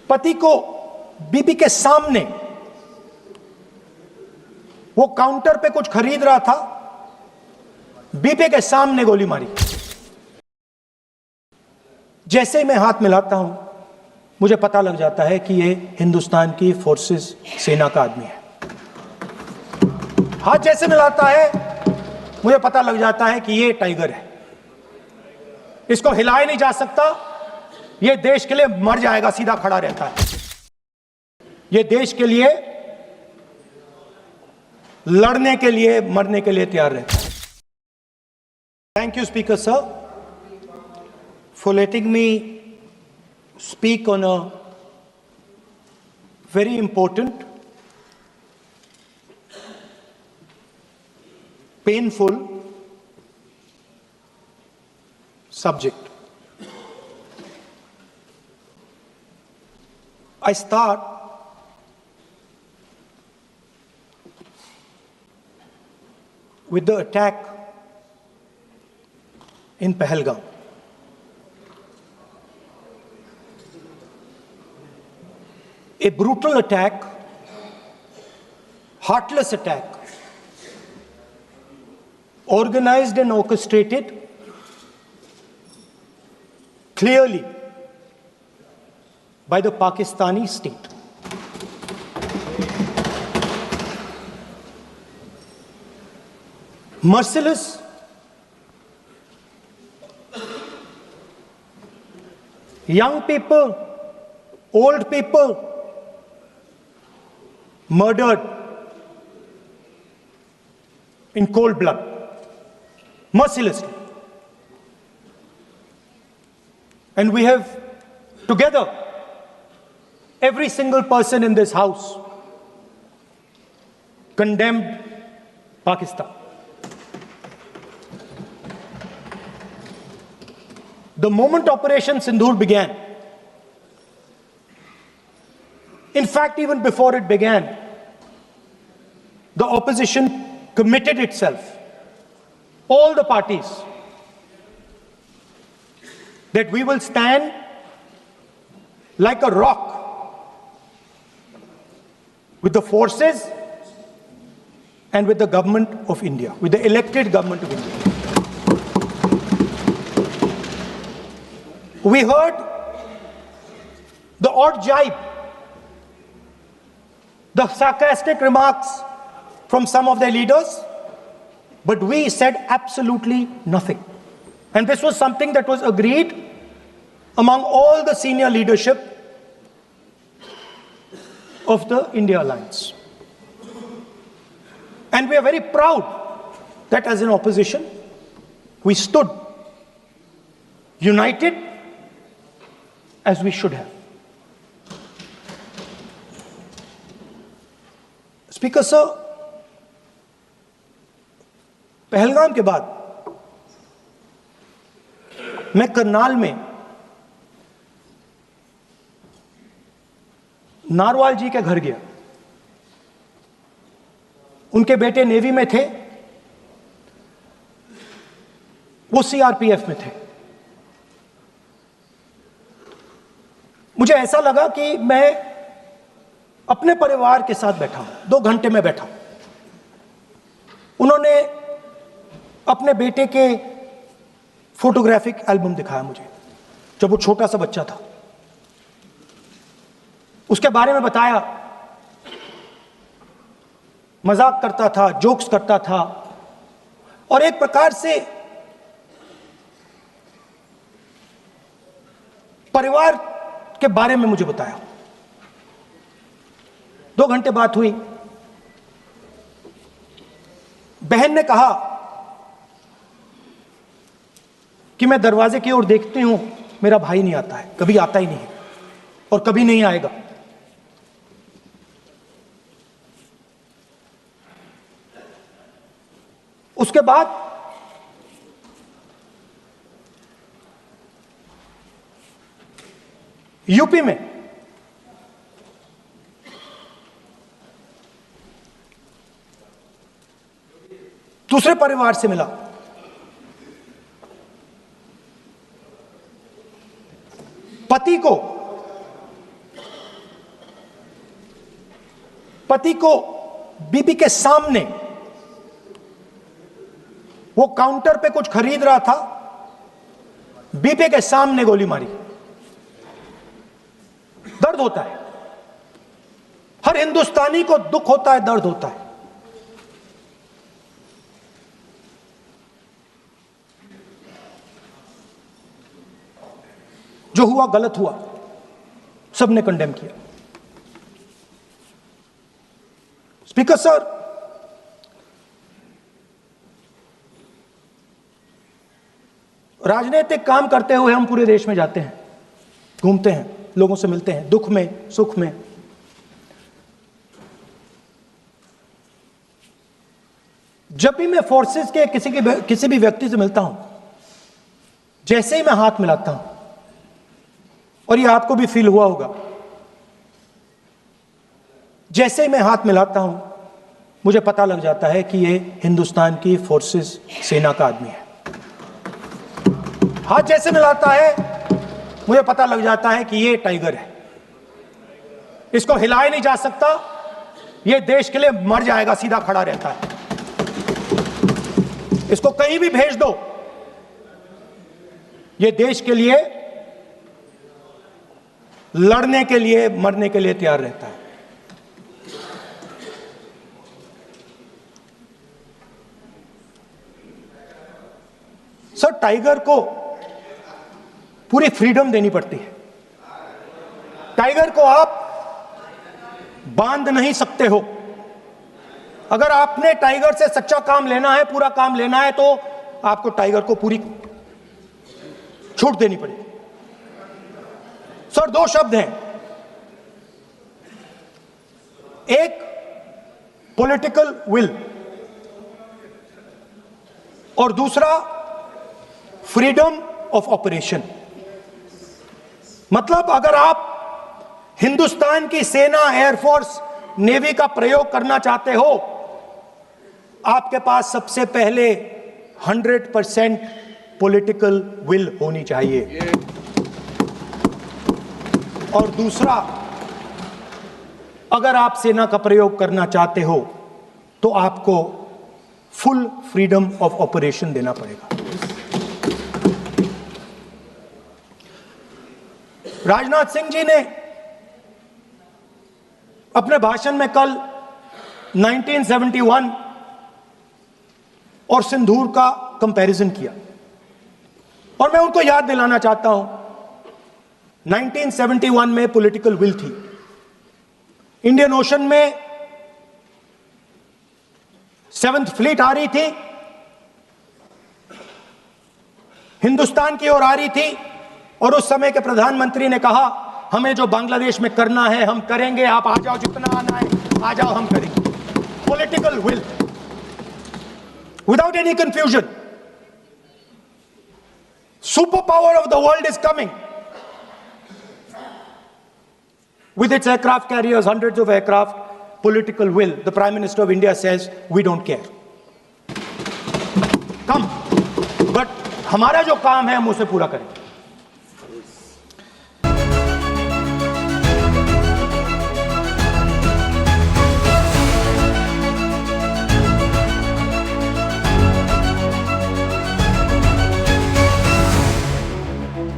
पति को बीबी के सामने, वो काउंटर पे कुछ खरीद रहा था, बीबी के सामने गोली मारी। जैसे ही मैं हाथ मिलाता हूं, मुझे पता लग जाता है कि ये हिंदुस्तान की फोर्सेस, सेना का आदमी है। हाथ जैसे मिलाता है, मुझे पता लग जाता है कि ये टाइगर है, इसको हिलाया नहीं जा सकता, ये देश के लिए मर जाएगा, सीधा खड़ा रहता है, ये देश के लिए लड़ने के लिए, मरने के लिए तैयार रहता है। Thank you speaker sir for letting me speak on a very important, painful subject. I start with the attack in Pahalgam. A brutal attack, heartless attack, organized and orchestrated clearly by the Pakistani state. Merciless, young people, old people, murdered in cold blood, mercilessly. And we have together, every single person in this house, condemned Pakistan. The moment Operation Sindoor began, in fact, even before it began, the opposition committed itself, all the parties, that we will stand like a rock with the forces and with the government of India, with the elected government of India. We heard the odd jibe, the sarcastic remarks from some of their leaders, but we said absolutely nothing. And this was something that was agreed among all the senior leadership of the India Alliance. And we are very proud that as an opposition, we stood united as we should have. Speaker sir, Pahalgam के बाद मैं करनाल में narwhal जी के घर गया। उनके बेटे navy में थे, वो सीआरपीएफ में थे। मुझे ऐसा लगा कि मैं अपने परिवार के साथ बैठा हूं। 2 घंटे में बैठा। उन्होंने अपने बेटे के फोटोग्राफिक एल्बम दिखाया मुझे, जब वो छोटा सा बच्चा था। उसके बारे में बताया, मजाक करता था, जोक्स करता था, और एक प्रकार से परिवार के बारे में मुझे बताया। 2 घंटे बात हुई। बहन ने कहा कि मैं दरवाजे की ओर देखती हूं, मेरा भाई नहीं आता है, कभी आता ही नहीं है और कभी नहीं आएगा। उसके बाद यूपी में दूसरे परिवार से मिला। पति को पति को बीबी के सामने, वो काउंटर पे कुछ खरीद रहा था, बीबी के सामने गोली मारी। दर्द होता है, हर हिंदुस्तानी को दुख होता है, दर्द होता है। जो हुआ गलत हुआ, सबने कंडेम किया। स्पीकर सर, राजनीतिक काम करते हुए हम पूरे देश में जाते हैं, घूमते हैं, लोगों से मिलते हैं, दुख में सुख में। जब भी मैं फोर्सेस के किसी भी व्यक्ति से मिलता हूं, जैसे ही मैं हाथ मिलाता हूं, और ये आपको भी फील हुआ होगा, जैसे ही मैं हाथ मिलाता हूं मुझे पता लग जाता है कि ये हिंदुस्तान की फोर्सेस सेना का आदमी है। हाथ जैसे मिलाता है मुझे पता लग जाता है कि ये टाइगर है, इसको हिलाया नहीं जा सकता, ये देश के लिए मर जाएगा, सीधा खड़ा रहता है। इसको कहीं भी भेज दो, ये देश के लिए लड़ने के लिए, मरने के लिए तैयार रहता है। सर, टाइगर को पूरी फ्रीडम देनी पड़ती है। टाइगर को आप बांध नहीं सकते हो। अगर आपने टाइगर से सच्चा काम लेना है, पूरा काम लेना है, तो आपको टाइगर को पूरी छूट देनी पड़ेगी। सर, दो शब्द हैं, एक पॉलिटिकल विल और दूसरा फ्रीडम ऑफ ऑपरेशन। मतलब अगर आप हिंदुस्तान की सेना, एयरफोर्स, नेवी का प्रयोग करना चाहते हो, आपके पास सबसे पहले 100% पॉलिटिकल विल होनी चाहिए, और दूसरा, अगर आप सेना का प्रयोग करना चाहते हो तो आपको फुल फ्रीडम ऑफ ऑपरेशन देना पड़ेगा। राजनाथ सिंह जी ने अपने भाषण में कल 1971 और सिंदूर का कंपैरिजन किया, और मैं उनको याद दिलाना चाहता हूं, 1971 में पॉलिटिकल विल थी। इंडियन ओशन में 7th फ्लीट आ रही थी, हिंदुस्तान की ओर आ रही थी, और उस समय के प्रधानमंत्री ने कहा, हमें जो बांग्लादेश में करना है हम करेंगे, आप आ जाओ, जितना आना है आ जाओ, हम करेंगे। Political will, without any confusion. Super power of the world is coming with its aircraft carriers, hundreds of aircraft, political will. The Prime Minister of India says, we don't care. Come. But हमारा जो काम है हम उसे पूरा करें।